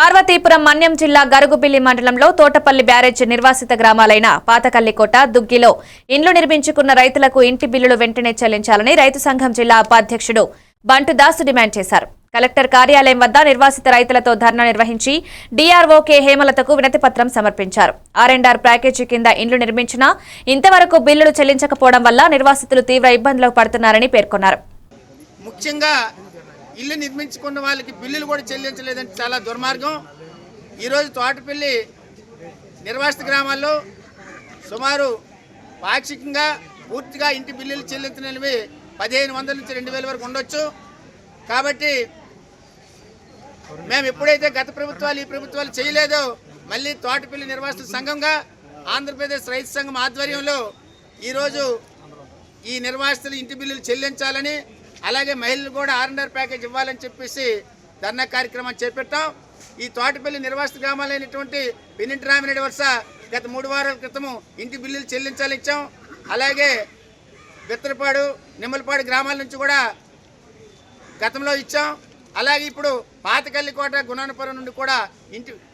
పార్వతీపురం మన్యం జిల్లా గరుగుబిల్లి మండలంలో తోటపల్లి బ్యారేజ్ నిర్వాసిత గ్రామాలైన పాతకల్లికోట, దుగ్గిలో ఇండ్లు నిర్మించుకున్న రైతులకు ఇంటి బిల్లులు వెంటనే చెల్లించాలని రైతు సంఘం జిల్లా ఉపాధ్యక్షుడు బంటుదాసు డిమాండ్ చేశారు. కలెక్టర్ కార్యాలయం వద్ద నిర్వాసిత రైతులతో ధర్నా నిర్వహించి డీఆర్ఓ కె హేమలతకు వినతిపత్రం సమర్పించారు. R&R ప్యాకేజీ కింద ఇండ్లు నిర్మించినా ఇంతవరకు బిల్లులు చెల్లించకపోవడం వల్ల నిర్వాసితులు తీవ్ర ఇబ్బందులకు పడుతున్నారని పేర్కొన్నారు. ముఖ్యంగా ఇల్లు నిర్మించుకున్న వాళ్ళకి బిల్లులు కూడా చెల్లించలేదంటే చాలా దుర్మార్గం. ఈరోజు తోటపల్లి నిర్వాసిత గ్రామాల్లో సుమారు పాక్షికంగా పూర్తిగా ఇంటి బిల్లులు చెల్లించినవి 1500 నుంచి 2000 వరకు ఉండొచ్చు. కాబట్టి మేము ఎప్పుడైతే గత ప్రభుత్వాలు ఈ ప్రభుత్వాలు చేయలేదో మళ్ళీ తోటపల్లి నిర్వాసిత సంఘంగా ఆంధ్రప్రదేశ్ రైతు సంఘం ఆధ్వర్యంలో ఈరోజు ఈ నిర్వాసితులు ఇంటి బిల్లులు చెల్లించాలని, అలాగే మహిళలు కూడా R&R ప్యాకేజ్ ఇవ్వాలని చెప్పేసి ధర్నా కార్యక్రమం చేపట్టాం. ఈ తోటపల్లి నిర్వాసిత గ్రామాలైనటువంటి పెనింటి రామిరెడ్డి వరుస గత 3 వారాల క్రితము ఇంటి బిల్లులు చెల్లించాలని ఇచ్చాం. అలాగే బిత్తరపాడు, నిమ్మలపాడు గ్రామాల నుంచి కూడా గతంలో ఇచ్చాం. అలాగే ఇప్పుడు పాతకల్లికోట, గుణానపురం నుండి కూడా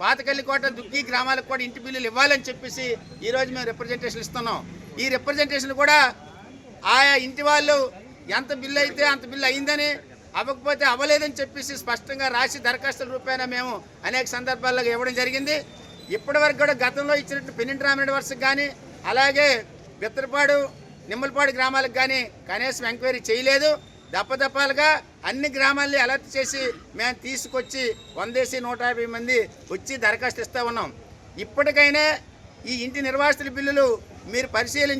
పాతకల్లికోట, దుగ్గి గ్రామాలకు కూడా ఇంటి బిల్లులు ఇవ్వాలని చెప్పేసి ఈరోజు మేము రిప్రజెంటేషన్ ఇస్తున్నాం. ఈ రిప్రజెంటేషన్ కూడా ఆయా ఇంటి వాళ్ళు ఎంత బిల్లు అయితే అంత బిల్లు అయిందని, అవ్వకపోతే అవ్వలేదని చెప్పేసి స్పష్టంగా రాసి దరఖాస్తుల రూపాయన మేము అనేక సందర్భాల్లో ఇవ్వడం జరిగింది. ఇప్పటి వరకు కూడా గతంలో ఇచ్చినట్టు పెనింటి రామిరెడ్డి వరుసకు కానీ, అలాగే బిత్తరపాడు, నిమ్మలపాడు గ్రామాలకు కానీ కనీసం ఎంక్వైరీ చేయలేదు. దప్పదప్పాలుగా అన్ని గ్రామాల్ని అలర్ట్ చేసి మేము తీసుకొచ్చి 150 మంది వచ్చి దరఖాస్తు ఇస్తూ ఉన్నాం. ఇప్పటికైనా ఈ ఇంటి నిర్వాసితుల బిల్లులు మీరు పరిశీలించి